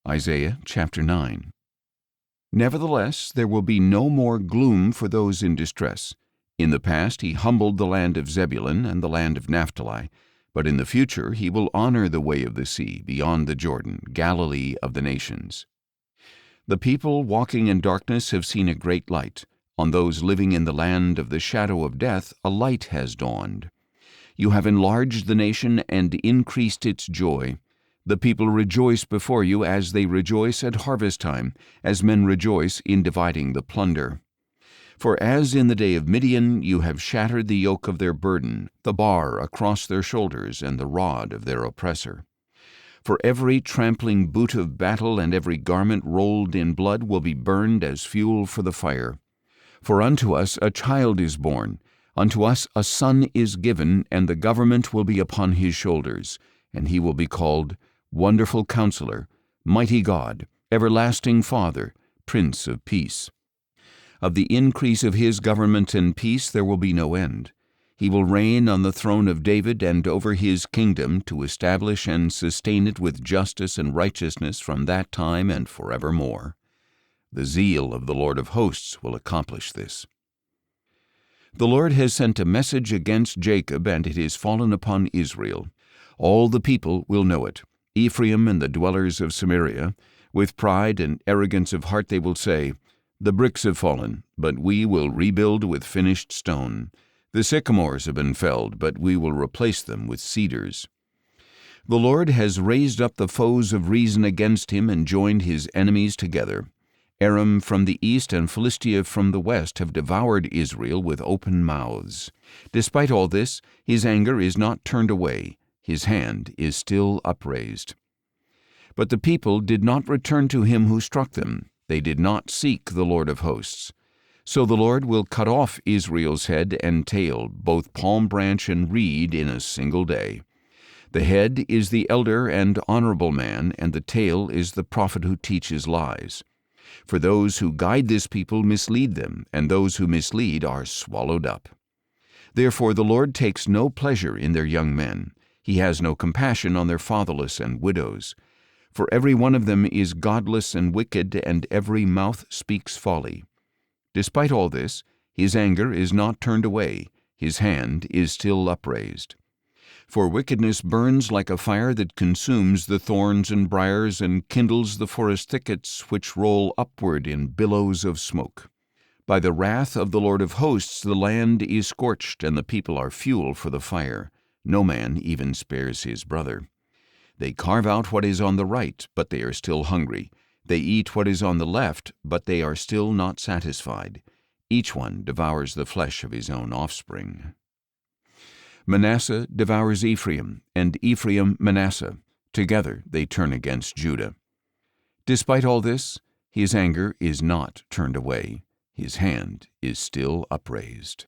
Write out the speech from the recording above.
Isaiah chapter 9. Nevertheless, there will be no more gloom for those in distress. In the past he humbled the land of Zebulun and the land of Naphtali, but in the future he will honor the way of the sea beyond the Jordan, Galilee of the nations. The people walking in darkness have seen a great light. On those living in the land of the shadow of death, a light has dawned. You have enlarged the nation and increased its joy. The people rejoice before you as they rejoice at harvest time, as men rejoice in dividing the plunder. For as in the day of Midian you have shattered the yoke of their burden, the bar across their shoulders, and the rod of their oppressor. For every trampling boot of battle and every garment rolled in blood will be burned as fuel for the fire. For unto us a child is born, unto us a son is given, and the government will be upon his shoulders, and he will be called Wonderful Counselor, Mighty God, Everlasting Father, Prince of Peace. Of the increase of his government and peace there will be no end. He will reign on the throne of David and over his kingdom, to establish and sustain it with justice and righteousness from that time and forevermore. The zeal of the Lord of hosts will accomplish this. The Lord has sent a message against Jacob, and it is fallen upon Israel. All the people will know it. Ephraim and the dwellers of Samaria, with pride and arrogance of heart they will say, The bricks have fallen, but we will rebuild with finished stone. The sycamores have been felled, but we will replace them with cedars. The Lord has raised up the foes of reason against him and joined his enemies together. Aram from the east and Philistia from the west have devoured Israel with open mouths. Despite all this, his anger is not turned away. His hand is still upraised. But the people did not return to him who struck them. They did not seek the Lord of hosts. So the Lord will cut off Israel's head and tail, both palm branch and reed, in a single day. The head is the elder and honorable man, and the tail is the prophet who teaches lies. For those who guide this people mislead them, and those who mislead are swallowed up. Therefore the Lord takes no pleasure in their young men. He has no compassion on their fatherless and widows. For every one of them is godless and wicked, and every mouth speaks folly. Despite all this, his anger is not turned away. His hand is still upraised. For wickedness burns like a fire that consumes the thorns and briars and kindles the forest thickets, which roll upward in billows of smoke. By the wrath of the Lord of hosts the land is scorched, and the people are fuel for the fire. No man even spares his brother. They carve out what is on the right, but they are still hungry. They eat what is on the left, but they are still not satisfied. Each one devours the flesh of his own offspring. Manasseh devours Ephraim, and Ephraim Manasseh. Together they turn against Judah. Despite all this, his anger is not turned away. His hand is still upraised.